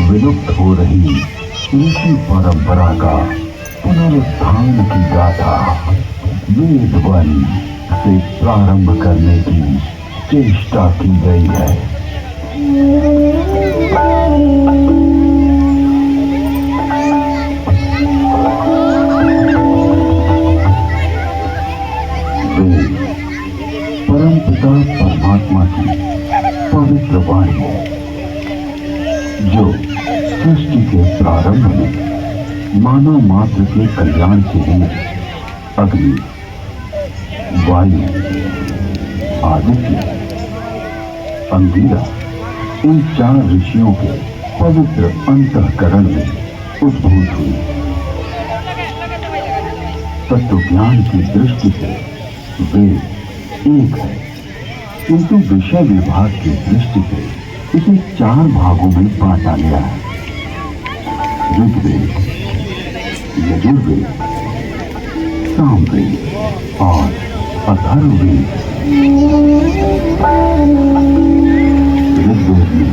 विलुप्त हो रही ऋषि परंपरा का पुनरुत्थान की गाथा वेद वाणी से प्रारंभ करने की चेष्टा की गई है। वेद परमपिता परमात्मा की पवित्र वाणी है, जो सृष्टि के प्रारंभ में मानव मात्र के कल्याण के लिए अग्नि, वायु, आदित्य, अंगिरा इन 4 ऋषियों के पवित्र अंतःकरण में उद्भूत हुई। तत्व ज्ञान की दृष्टि से वेद एक है, किंतु विषय विभाग की दृष्टि से इसे 4 भागों में बांटा गया है। ऋग्वेद, यजुर्वेद, सामवेद और अथर्ववेद। ऋग्वेद में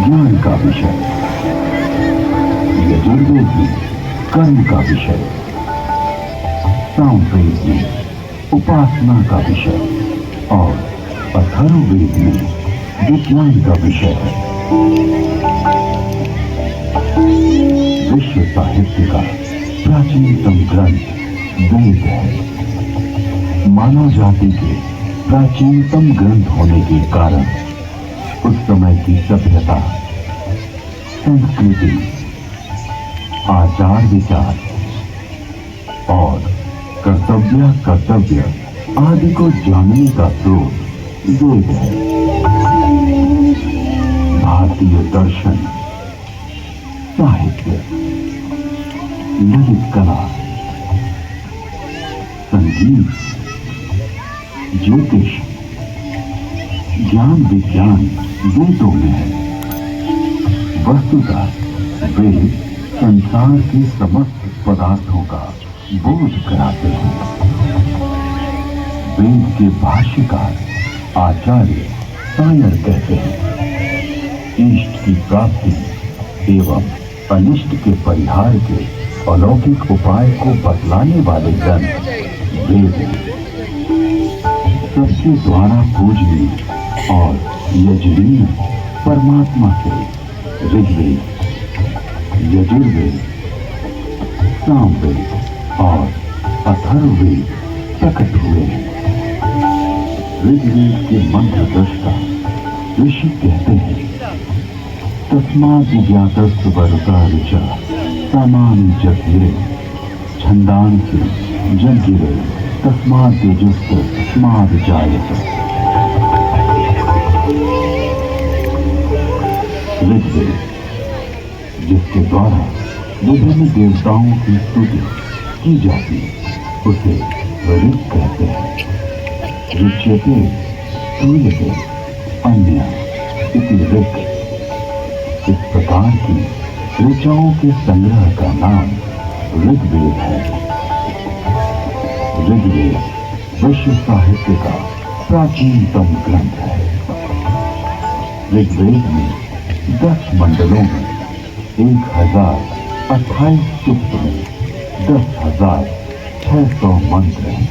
ज्ञान का विषय, यजुर्वेद में कर्म का विषय, सामवेद में उपासना का विषय और अथर्ववेद में विज्ञान का विषय है। विश्व साहित्य का प्राचीनतम ग्रंथ वेद है। मानव जाति के प्राचीनतम ग्रंथ होने के कारण उस समय की सभ्यता, संस्कृति, आचार विचार और कर्तव्य आदि को जानने का स्रोत वेद है। भारतीय दर्शन, साहित्य, ललित कला, संगीत, ज्योतिष, ज्ञान विज्ञान वेदों में है। वस्तुतः वेद संसार के समस्त पदार्थों का बोध कराते हैं। वेद के भाष्यकार आचार्य सायर कहते हैं, इष्ट की प्राप्ति एवं अनिष्ट के परिहार के अलौकिक उपाय को बतलाने वाले ग्रंथ वेद सबके द्वारा पूजनीय और यजनीय परमात्मा से ऋग्वेद, यजुर्वेद, सामवेद और अथर्ववेद प्रकट हुए। ऋग्वेद के मंत्र दृष्टा ऋषि कहते हैं, तस्मात् ज्ञातस्य वरुता ऋचा सामानि जग्रे छंदांसि जग्रे तस्मात् तेजस्य तस्मात् जायते। ऋग्वेद, जिसके द्वारा विभिन्न देवताओं की स्तुति की जाती है, उसे ऋग कहते हैं। ऋच्यते सूयते अन्य इति ऋग। इस प्रकार की ऋचाओं के संग्रह का नाम ऋग्वेद है। ऋग्वेद विश्व साहित्य का प्राचीनतम ग्रंथ है। ऋग्वेद में 10 मंडलों में 1028 सूक्त में 10,600 मंत्र हैं।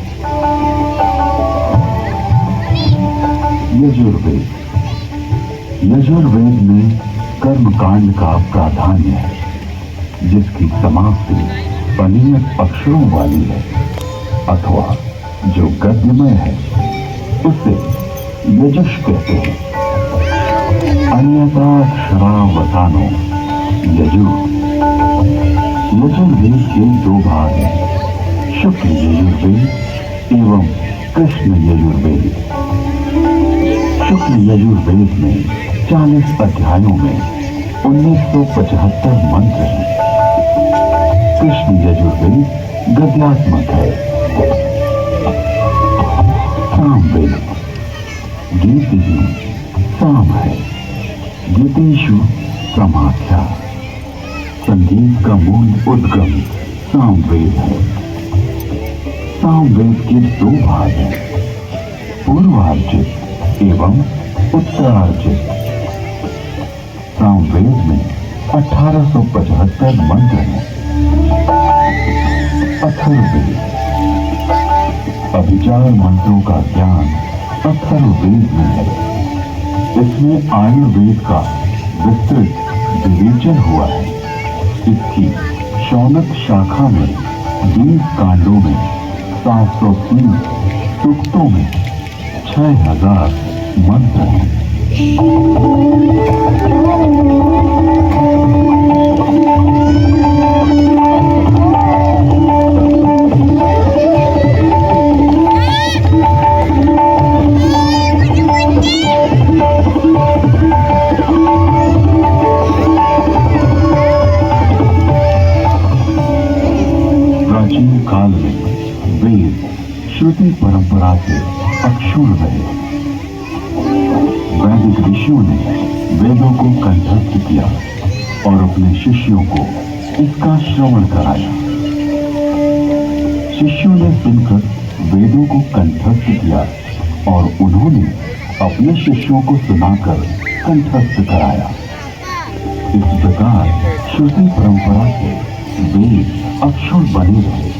यजुर्वेद, यजुर्वेद में कर्मकांड का प्राधान्य है, जिसकी समाप्ति अनियत अक्षरों वाली है अथवा जो गद्यमय है, उसे यजुष कहते हैं। अनियताक्षरावसानो यजु। यजुर्वेद के 2 भाग हैं, शुक्ल यजुर्वेद एवं कृष्ण यजुर्वेद। शुक्ल यजुर्वेद में 40 अध्यायों में 1975 मंत्र हैं। कृष्ण यजुर्वेद गद्यात्मक है। सामवेद गीत ही साम है। गीतेषु समाख्या। संगीत का मूल उद्गम सामवेद है। सामवेद के 2 भाग हैं, पूर्वार्जित एवं उत्तरार्जित। सामवेद में 1875 मंत्र हैं। अथर्ववेद, अभिचार मंत्रों का ज्ञान अथर्ववेद में है। इसमें आयुर्वेद का विस्तृत विवेचन हुआ है। इसकी शौनक शाखा में 20 कांडों में 730 सूक्तों में 6000 मंत्र हैं। प्राचीन काल में वेद श्रुति परंपरा से अक्षुण्ण रहे। वैदिक ऋषियों ने वेदों को कंठस्थ किया और अपने शिष्यों को इसका श्रवण कराया। शिष्यों ने सुनकर वेदों को कंठस्थ किया और उन्होंने अपने शिष्यों को सुनाकर कंठस्थ कराया। इस प्रकार श्रुति परंपरा से वेद अक्षुण्ण बने रहे।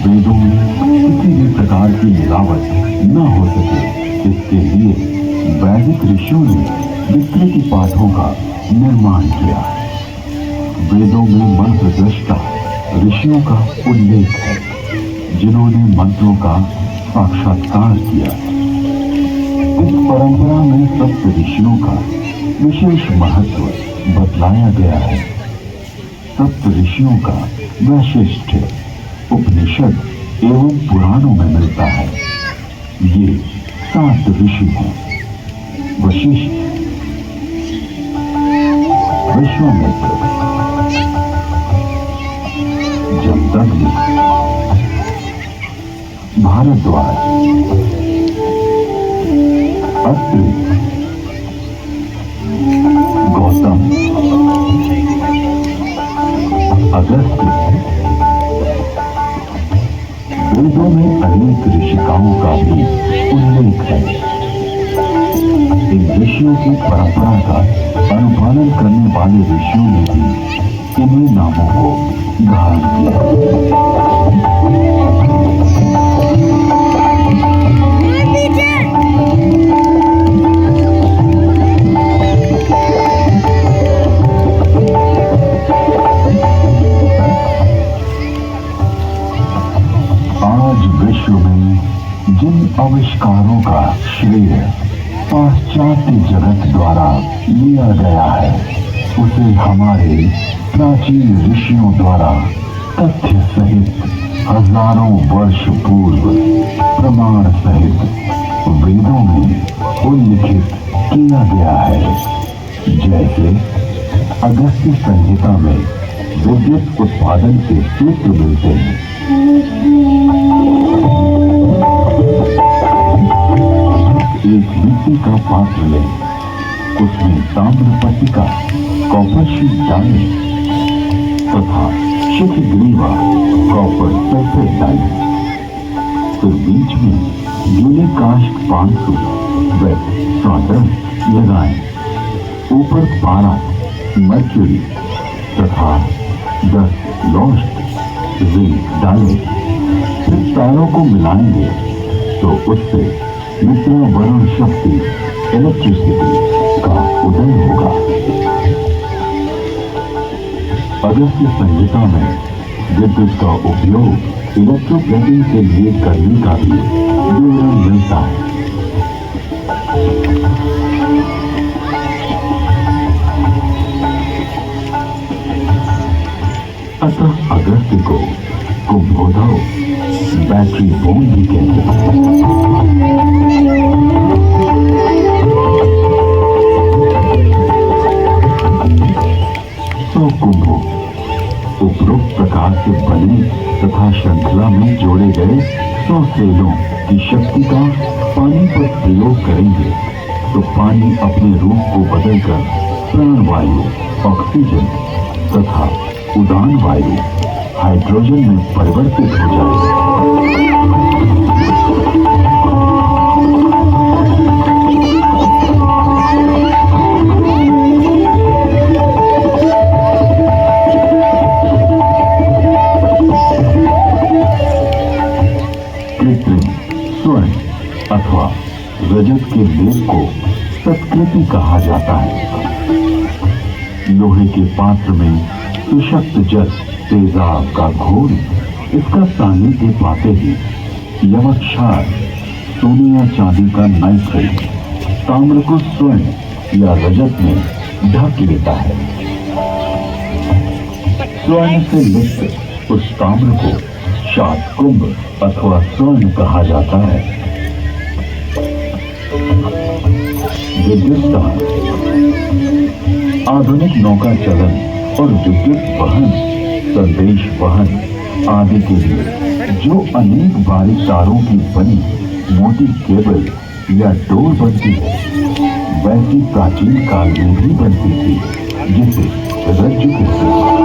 वेदों में किसी भी प्रकार की मिलावट न हो सके, इसके लिए वैदिक ऋषियों ने विस्तृत पाठों का निर्माण किया। वेदों में मंत्र दृष्टा ऋषियों का उल्लेख है, जिन्होंने मंत्रों का साक्षात्कार किया। इस परंपरा में सप्त ऋषियों का विशेष महत्व बतलाया गया है। सप्त ऋषियों का वैशिष्ट्य उपनिषद एवं पुराणों में मिलता है। ये 7 ऋषि हैं: वशिष्ठ, विश्वामित्र, जमदग्नि, भारद्वाज, अत्रि, गौतम, अगस्त्य। वेदों में अनेक ऋषिकाओं का भी उल्लेख है। इन ऋषियों की परंपरा का अनुपालन करने वाले ऋषियों ने भी इन्हीं नामों को धारण किया। आज विश्व में जिन आविष्कारों का श्रेय पाश्चात्य जगत द्वारा लिया गया है, उसे हमारे प्राचीन ऋषियों द्वारा तथ्य सहित हजारों वर्ष पूर्व प्रमाण सहित वेदों में उल्लिखित किया गया है। जैसे अगस्त्य संहिता में विद्युत उत्पादन के सूत्र मिलते हैं। एक मिट्टी का पात्र लें, उसमें ताम्र पट्टिका कॉपर शीट डालें तथा शिखग्रीवा कॉपर सल्फेट डालें। फिर बीच में गीले काष्ठ 500 व सॉल्डर लगाएं। ऊपर पारा, मर्क्यूरी तथा 10 लोस्ट जिंक डालें। फिर तारों को मिलाएंगे तो उससे मित्रा वरुण शक्ति इलेक्ट्रिसिटी का उदय होगा। अगस्त्य संहिता में विद्युत का उपयोग इलेक्ट्रोप्लेटिंग के लिए करने का भी विवरण मिलता है। अतः अगस्त्य को कुंभोधव बैटरी बोन भी कहते हैं। तो कुंभो उपरोक्त प्रकार से बने तथा श्रृंखला में जोड़े गए 100 सेलों की शक्ति का पानी पर प्रयोग करेंगे तो पानी अपने रूप को बदलकर प्राणवायु, ऑक्सीजन तथा उदान वायु हाइड्रोजन में परिवर्तित हो जाएगा। प्रकृति कहा जाता है। लोहे के पात्र में सुशक्त जल तेजाब का घोल इसका सानिध्य पाते ही यवक क्षार सोने या चांदी का नाइट्रेट ताम्र को स्वर्ण या रजत में ढक लेता है। स्वर्ण से लिप्त उस ताम्र को शातकुंभ अथवा स्वर्ण कहा जाता है। विद्युत दान, आधुनिक नौका चलन और विद्युत वहन, संदेश वहन आदि के लिए जो अनेक बारीक तारों की बनी मोटी केबल या डोर बनती है, वैसी प्राचीन काल में भी बनती थी, जिसे रज्जु कहते हैं।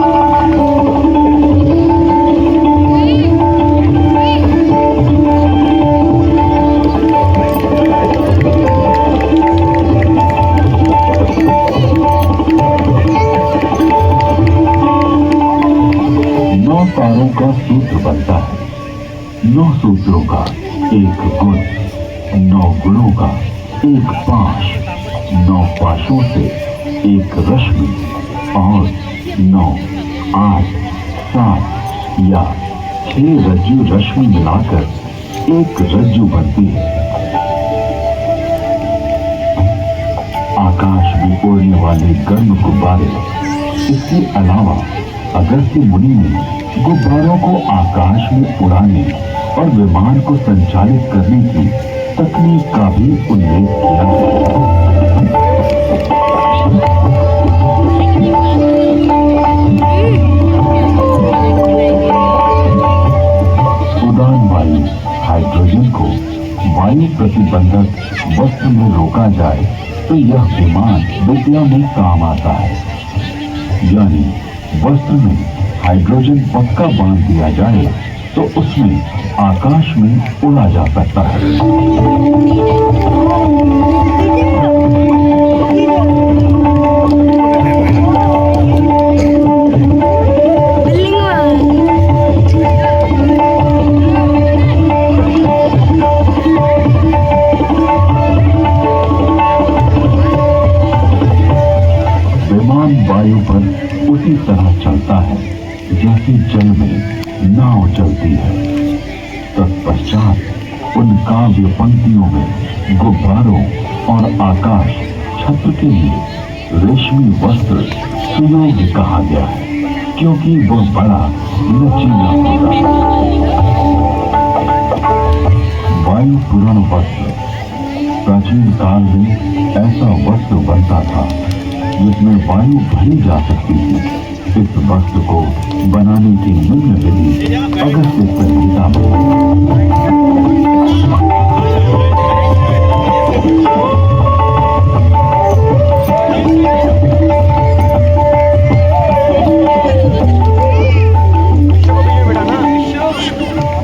तारों का सूत्र बनता है। 9 सूत्रों का एक गुण, 9 गुणों का एक पाश, 9 पाशों से एक रश्मि और 9, 8, 7 या 6 रज्जु रश्मि मिलाकर एक रज्जु बनती है। आकाश में उड़ने वाले गर्म गुब्बारे। इसके अलावा अगस्त्य मुनि ने गुब्बारों को आकाश में उड़ाने और विमान को संचालित करने की तकनीक का भी उल्लेख किया है। उड़ान वायु हाइड्रोजन को वायु प्रतिबंधक वस्त्र में रोका जाए तो यह विमान विद्या में काम आता है। यानी वस्त्र में हाइड्रोजन पक्का बांध दिया जाए तो उसमें आकाश में उड़ा जा सकता है। विमान वायु पर उसी तरह चलता है जैसे जल में नाव चलती है। तत्पश्चात उन काव्य पंक्तियों में गुब्बारों और आकाश छत्र के लिए रेशमी वस्त्र सुयोग्य कहा गया है, क्योंकि वह बड़ा लचीला होता है। वायु पूर्ण वस्त्र। प्राचीन काल में ऐसा वस्त्र बनता था जिसमें वायु भरी जा सकती थी। इस वस्त्र को बनाने की निम्न विधि अगस्त्य संहिता में।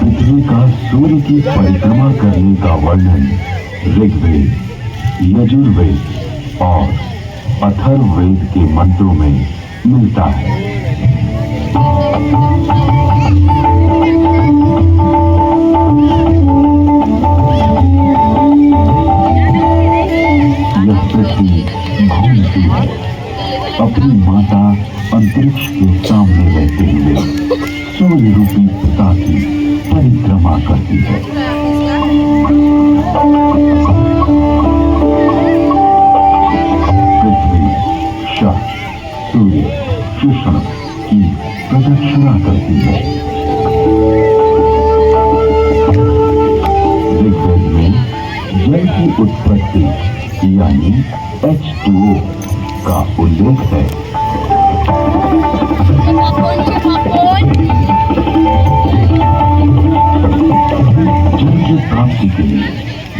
पृथ्वी का सूर्य की परिक्रमा करने का वर्णन ऋग्वेद, यजुर्वेद और अथर्ववेद के मंत्रों में मिलता है। यह पृथ्वी घूमती है, अपनी माता अंतरिक्ष के सामने रहते हुए सूर्य रूपी पिता की परिक्रमा करती है। पृथ्वी शह सूर्य कृष्ण की प्रदक्षिणा करती है। ऋग्वेद में जल की उत्पत्ति यानी H2O का उल्लेख है। जल की प्राप्ति के लिए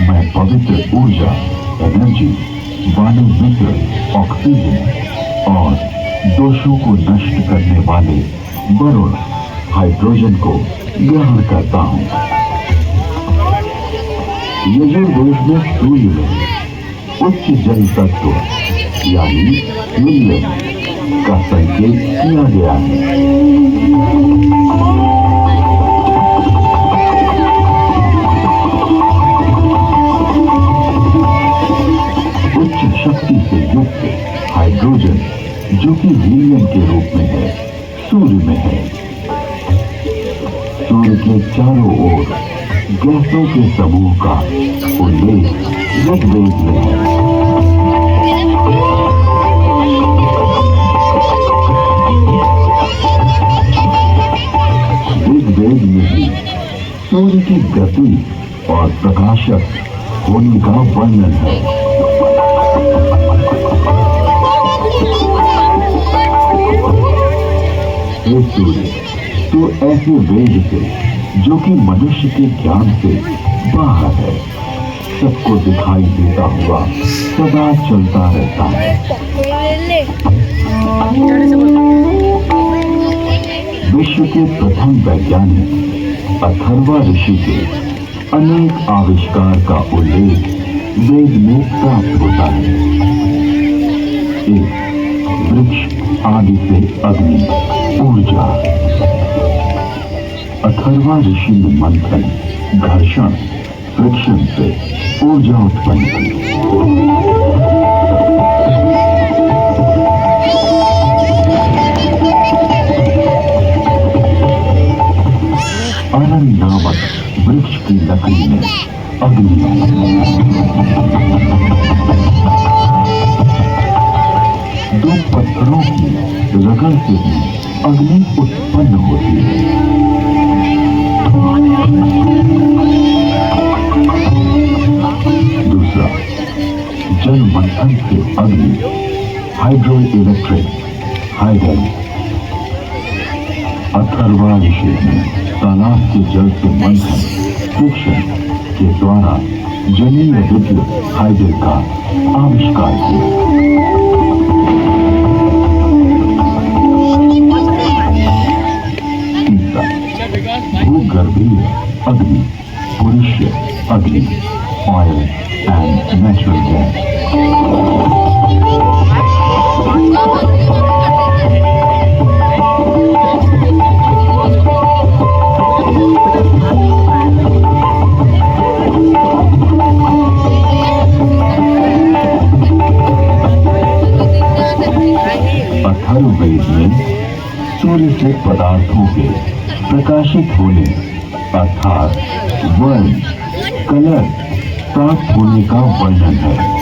मैं पवित्र ऊर्जा, एनर्जी, वायु मित्र, ऑक्सीजन और दोषों को नष्ट करने वाले वरुण हाइड्रोजन को ग्रहण करता हूँ। यजुर्वेद में सूर्य में उच्च जल तत्व यानी हीलियम का संकेत किया गया है। उच्च शक्ति से युक्त हाइड्रोजन जो कि हीलियम के रूप में है, सूर्य में है। सूर्य के चारों ओर गैसों के समूह का उल्लेख ऋग्वेद में है। ऋग्वेद में ही सूर्य की गति और प्रकाशक होने का वर्णन है। हे सूर्य, तो ऐसे वेद से जो कि मनुष्य के ज्ञान से बाहर है, सबको दिखाई देता हुआ सदा चलता रहता है। विश्व के प्रथम वैज्ञानिक अथर्वा ऋषि के अनेक आविष्कार का उल्लेख वेद में प्राप्त होता है। एक, वृक्ष आदि से अग्नि, ऊर्जा। अथर्वा ऋषि ने मंथन, घर्षण, फ्रिक्शन से ऊर्जा उत्पन्न की। अरन नामक वृक्ष की लकड़ी में अग्नि, दो पत्थरों की रगड़ से भी अग्नि उत्पन्न होती है। दूसरा, जल मंथन से अग्नि, हाइड्रो इलेक्ट्रिक, हाइडल। अथर्वा ऋषि ने तालाब के जल से मंथन, फ्रिक्शन के द्वारा जलीय विद्युत हाइडल का आविष्कार किया। तीसरा, भूगर्भीय अग्नि, पुरुष अग्नि, oil and natural gas. Atharvaveda में सूर्य से पदार्थों के प्रकाशित होने अर्थात वर्ण, कलर प्राप्त होने का वर्णन है।